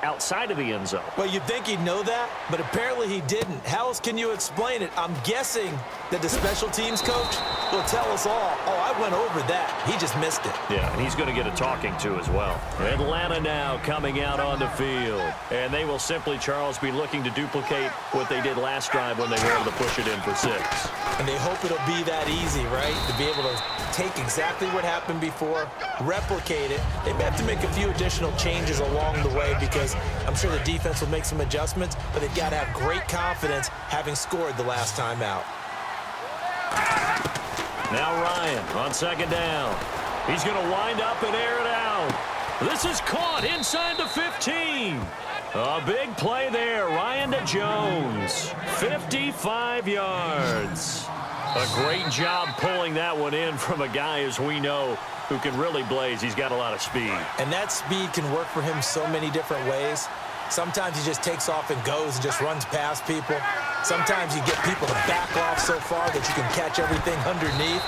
outside of the end zone. Well, you'd think he'd know that, but apparently he didn't. How else can you explain it? I'm guessing that the special teams coach will tell us all, oh, I went over that. He just missed it. Yeah, and he's going to get a talking to as well. Atlanta now coming out on the field. And they will simply, Charles, be looking to duplicate what they did last drive when they were able to push it in for 6. And they hope it'll be that easy, right? To be able to take exactly what happened before, replicate it. They may have to make a few additional changes along the way because I'm sure the defense will make some adjustments, but they've got to have great confidence having scored the last time out. Now Ryan on 2nd down. He's going to wind up and air it out. This is caught inside the 15. A big play there. Ryan to Jones. 55 yards. A great job pulling that one in from a guy, as we know, who can really blaze. He's got a lot of speed. And that speed can work for him so many different ways. Sometimes he just takes off and goes and just runs past people. Sometimes you get people to back off so far that you can catch everything underneath.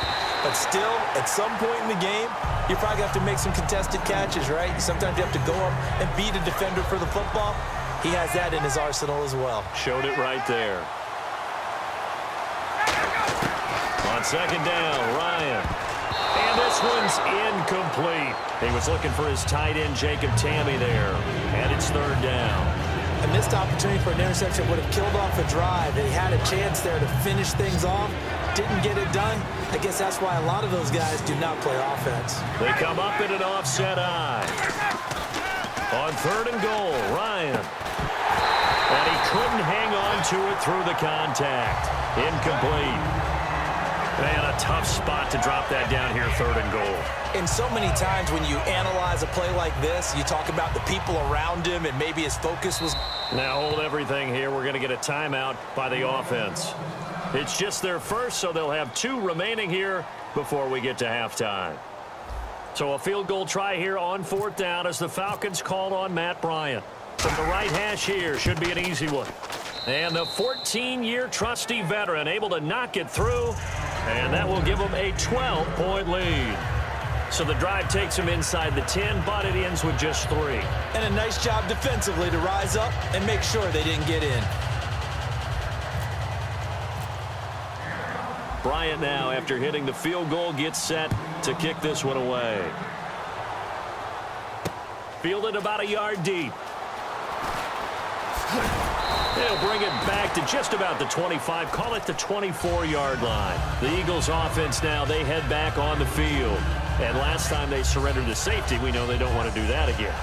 But still, at some point in the game, you're probably going to have to make some contested catches, right? Sometimes you have to go up and beat a defender for the football. He has that in his arsenal as well. Showed it right there. On 2nd down, Ryan. And this one's incomplete. He was looking for his tight end, Jacob Tamme, there. And it's 3rd down. A missed opportunity for an interception would have killed off a drive. He had a chance there to finish things off. Didn't get it done. I guess that's why a lot of those guys do not play offense. They come up in an offset eye. On 3rd and goal, Ryan. And he couldn't hang on to it through the contact. Incomplete. Man, a tough spot to drop that down here, 3rd and goal. And so many times when you analyze a play like this, you talk about the people around him and maybe his focus was... Now hold everything here. We're going to get a timeout by the offense. It's just their first, so they'll have 2 remaining here before we get to halftime. So a field goal try here on 4th down as the Falcons call on Matt Bryant. From the right hash here, should be an easy one. And the 14-year trusty veteran able to knock it through, and that will give them a 12-point lead. So the drive takes them inside the 10, but it ends with just 3. And a nice job defensively to rise up and make sure they didn't get in. Bryant now, after hitting the field goal, gets set to kick this one away. Fielded about a yard deep. They'll bring it back to just about the 25, call it the 24-yard line. The Eagles offense now, they head back on the field. And last time they surrendered to safety, we know they don't want to do that again.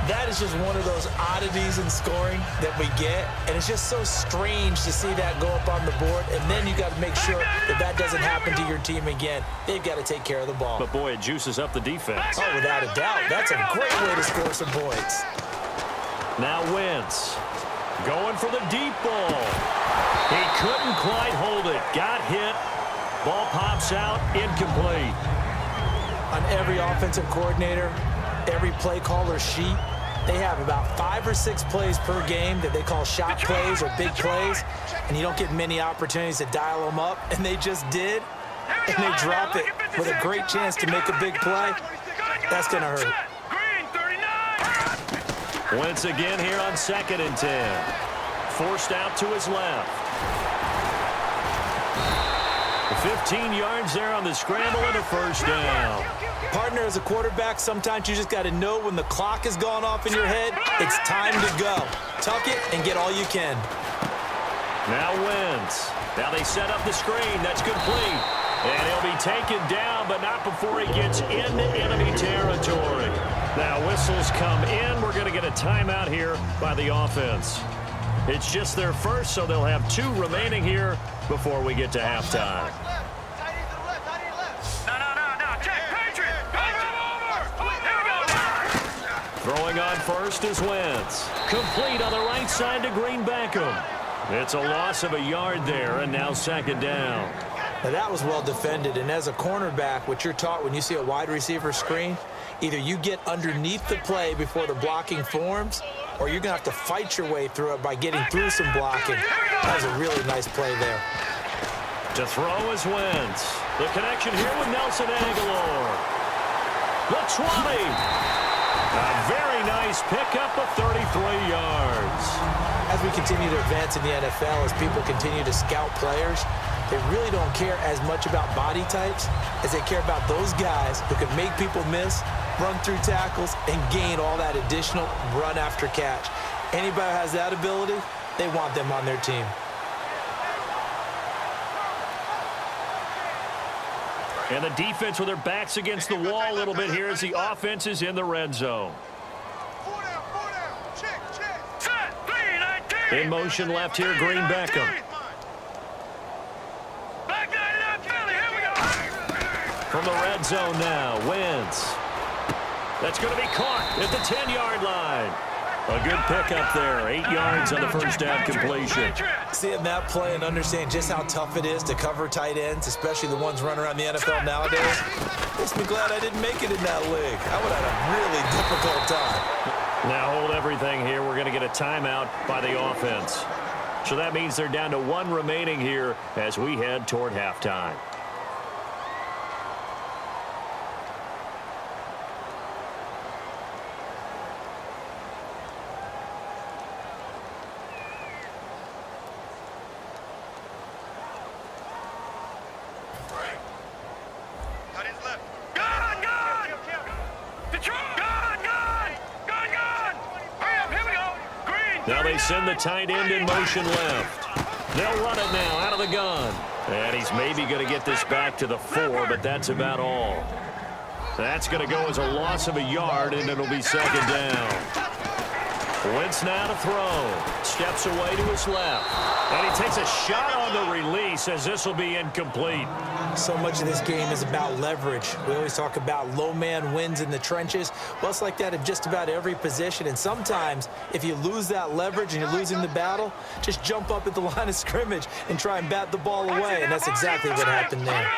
That is just one of those oddities in scoring that we get. And it's just so strange to see that go up on the board. And then you got to make sure that that doesn't happen to your team again. They've got to take care of the ball. But, boy, it juices up the defense. Oh, without a doubt. That's a great way to score some points. Now Wentz going for the deep ball. He couldn't quite hold it. Got hit. Ball pops out. Incomplete. On every offensive coordinator, every play caller sheet, they have about 5 or 6 plays per game that they call shot plays or big plays, and you don't get many opportunities to dial them up, and they just did, and they drop it with a great chance to make a big play. That's going to hurt. Wentz again here on 2nd and 10. Forced out to his left. 15 yards there on the scramble and a 1st down. Partner, as a quarterback, sometimes you just got to know when the clock has gone off in your head, it's time to go. Tuck it and get all you can. Now Wentz. Now they set up the screen. That's complete. And he'll be taken down, but not before he gets into enemy territory. Now whistles come in. We're going to get a timeout here by the offense. It's just their first, so they'll have 2 remaining here before we get to halftime. Throwing on first is Wentz. Complete on the right side to Green Beckham. It's a loss of a yard there, and now 2nd down. Now that was well defended, and as a cornerback, what you're taught when you see a wide receiver screen, either you get underneath the play before the blocking forms, or you're going to have to fight your way through it by getting through some blocking. That was a really nice play there. To throw is Wentz. The connection here with Nelson Aguilar. The 20. A very nice pickup of 35 continue to advance in the NFL, as people continue to scout players, they really don't care as much about body types as they care about those guys who can make people miss, run through tackles, and gain all that additional run after catch. Anybody who has that ability, they want them on their team. And the defense with their backs against the wall a little bit here as the offense is in the red zone. In motion left here, Green Beckham. From the red zone now, Wentz. That's going to be caught at the 10-yard line. A good pickup there, 8 yards on the first down completion. Seeing that play and understanding just how tough it is to cover tight ends, especially the ones running around the NFL nowadays, makes me glad I didn't make it in that league. I would have had a really difficult time. Now hold everything here. We're going to get a timeout by the offense. So that means they're down to 1 remaining here as we head toward halftime. Now they send the tight end in motion left. They'll run it now out of the gun. And he's maybe going to get this back to the 4, but that's about all. That's going to go as a loss of a yard, and it'll be second down. Wentz now to throw. Steps away to his left. And he takes a shot on the release as this will be incomplete. So much of this game is about leverage. We always talk about low man wins in the trenches. Well, it's like that in just about every position. And sometimes, if you lose that leverage and you're losing the battle, just jump up at the line of scrimmage and try and bat the ball away. And that's exactly what happened there.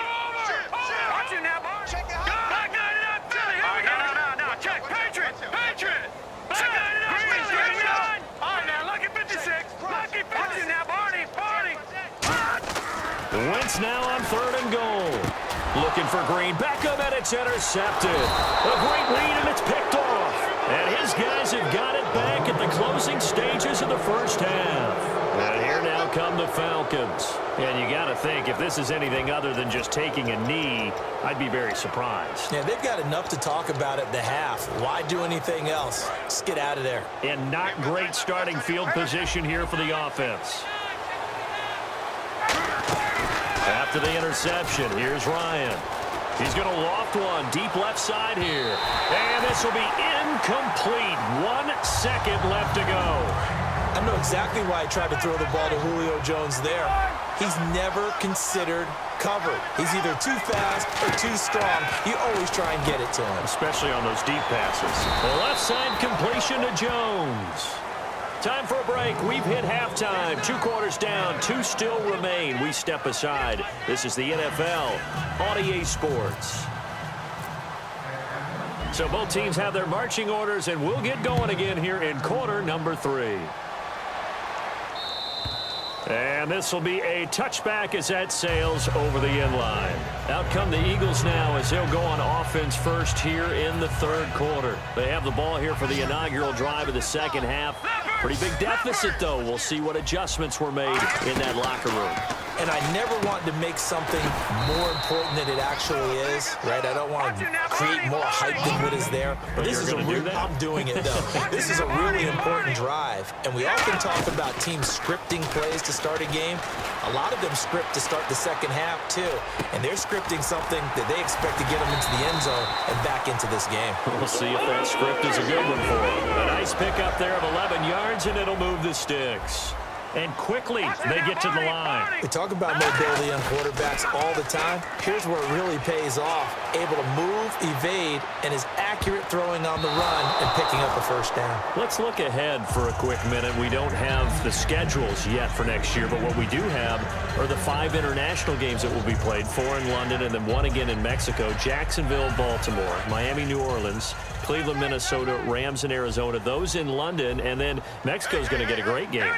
Wentz now on 3rd and goal. Looking for Green. Beckham, and it's intercepted. A great lead, and it's picked off. And his guys have got it back at the closing stages of the first half. And here now come the Falcons. And you got to think, if this is anything other than just taking a knee, I'd be very surprised. Yeah, they've got enough to talk about at the half. Why do anything else? Just get out of there. And not great starting field position here for the offense. After the interception, here's Ryan. He's going to loft one deep left side here. And this will be incomplete. 1 second left to go. I know exactly why I tried to throw the ball to Julio Jones there. He's never considered covered. He's either too fast or too strong. You always try and get it to him. Especially on those deep passes. The left side completion to Jones. Time for a break. We've hit halftime. 2 quarters down. 2 still remain. We step aside. This is the NFL on EA Sports. So both teams have their marching orders, and we'll get going again here in quarter number 3. And this will be a touchback as that sails over the end line. Out come the Eagles now as they'll go on offense first here in the 3rd quarter. They have the ball here for the inaugural drive of the second half. Pretty big deficit, though. We'll see what adjustments were made in that locker room. And I never want to make something more important than it actually is, right? I don't want to create more hype than what is there. But this is I'm doing it, though. This is a really important drive. And we often talk about teams scripting plays to start a game. A lot of them script to start the second half, too. And they're scripting something that they expect to get them into the end zone and back into this game. We'll see if that script is a good one for them. A nice pickup there of 11 yards, and it'll move the sticks. And quickly, they get to the line. We talk about mobility on quarterbacks all the time. Here's where it really pays off. Able to move, evade, and is accurate throwing on the run and picking up a first down. Let's look ahead for a quick minute. We don't have the schedules yet for next year, but what we do have are the 5 international games that will be played, 4 in London and then 1 again in Mexico, Jacksonville, Baltimore, Miami, New Orleans, Cleveland, Minnesota, Rams, and Arizona. Those in London, and then Mexico's going to get a great game.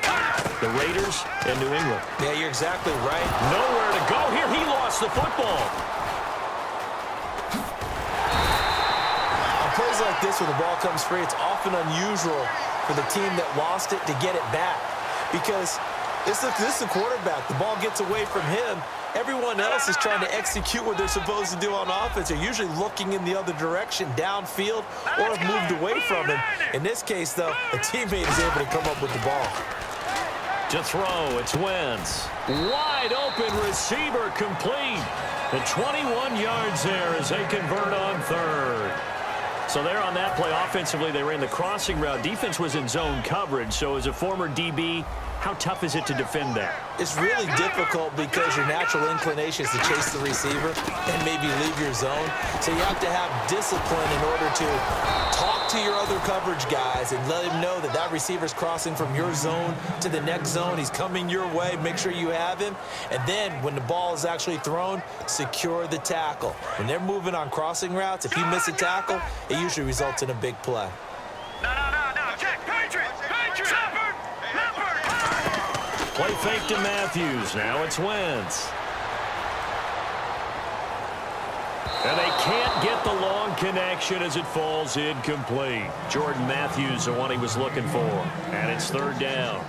The Raiders and New England. Yeah, you're exactly right. Nowhere to go here. He lost the football. On plays like this where the ball comes free, it's often unusual for the team that lost it to get it back. because this is the quarterback. The ball gets away from him. Everyone else is trying to execute what they're supposed to do on offense. They're usually looking in the other direction, downfield, or have moved away from him. In this case, though, a teammate is able to come up with the ball. To throw, it's Wentz. Wide open receiver complete. And 21 yards there as they convert on third. So there on that play, offensively, they ran the crossing route. Defense was in zone coverage. So as a former DB, how tough is it to defend that? It's really difficult because your natural inclination is to chase the receiver and maybe leave your zone. So you have to have discipline in order to talk to your other coverage guys and let him know that that receiver's crossing from your zone to the next zone. He's coming your way. Make sure you have him. And then when the ball is actually thrown, secure the tackle. When they're moving on crossing routes, if you miss a tackle, it usually results in a big play. No. Check. Patriot. Play fake to Matthews. Now it's Wentz. And they can't get the long connection as it falls incomplete. Jordan Matthews, the one he was looking for. And it's third down.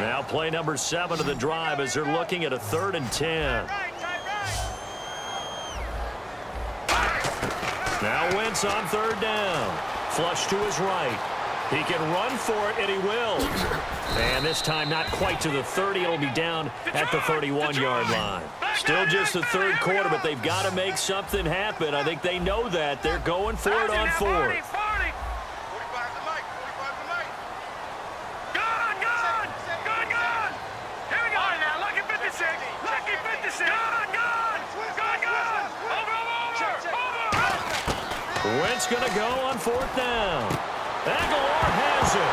Now play number 7 of the drive as they're looking at a 3rd and 10. Now Wentz on third down. Flush to his right. He can run for it, and he will. And this time not quite to the 30. It'll be down at the 31-yard line. Still just the third quarter, but they've got to make something happen. I think they know that. They're going for it on fourth. Wentz going to go on 4th down. Aguilar has it.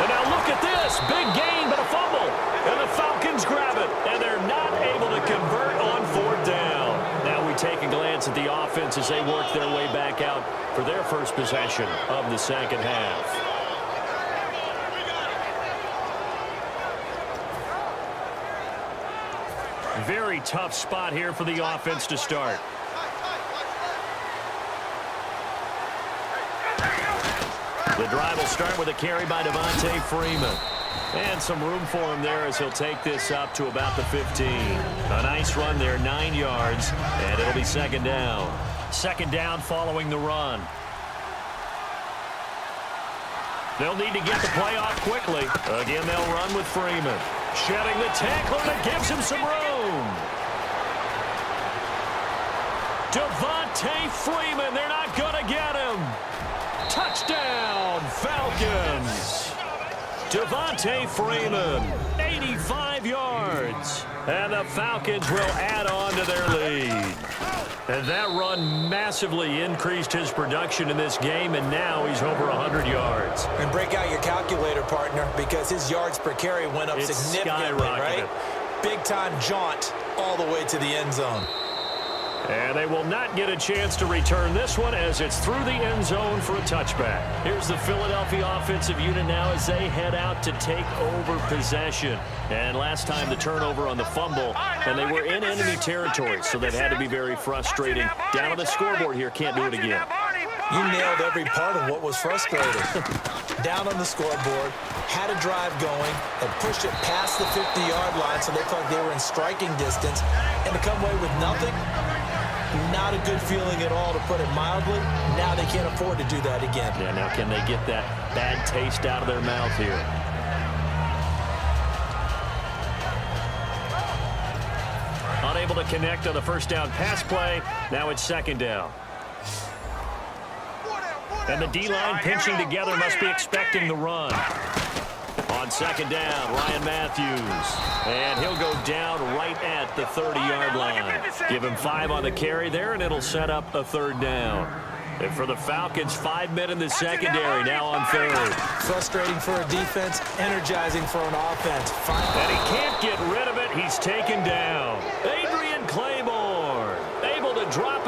And now look at this. Big gain, but a fumble. And the Falcons grab it. And they're not able to convert on 4th down. Now we take a glance at the offense as they work their way back out for their first possession of the second half. Very tough spot here for the offense to start. The drive will start with a carry by Devontae Freeman. And some room for him there as he'll take this up to about the 15. A nice run there, 9 yards, and it'll be second down. Second down following the run. They'll need to get the play off quickly. Again, they'll run with Freeman. Shedding the tackler that gives him some room. Devontae Freeman, they're not going to get him. Touchdown, Falcons. Devontae Freeman, 85 yards. And the Falcons will add on to their lead. And that run massively increased his production in this game, and now he's over 100 yards. And break out your calculator, partner, because his yards per carry went up significantly, right? Big-time jaunt all the way to the end zone. And they will not get a chance to return this one as it's through the end zone for a touchback. Here's the Philadelphia offensive unit now as they head out to take over possession. And last time the turnover on the fumble, and they were in enemy territory, so that had to be very frustrating. Down on the scoreboard here, can't do it again. You nailed every part of what was frustrating. Down on the scoreboard, had a drive going, and pushed it past the 50-yard line so they thought they were in striking distance, and to come away with nothing, not a good feeling at all, to put it mildly. Now they can't afford to do that again. Yeah, now can they get that bad taste out of their mouth here? Unable to connect on the first down pass play. Now it's second down. And the D-line pinching together must be expecting the run. On second down, Ryan Matthews. And he'll go down right at the 30-yard line. Give him 5 on the carry there, and it'll set up a third down. And for the Falcons, 5 men in the secondary, now on third. Frustrating for a defense, energizing for an offense. And he can't get rid of it. He's taken down. Adrian Claiborne able to drop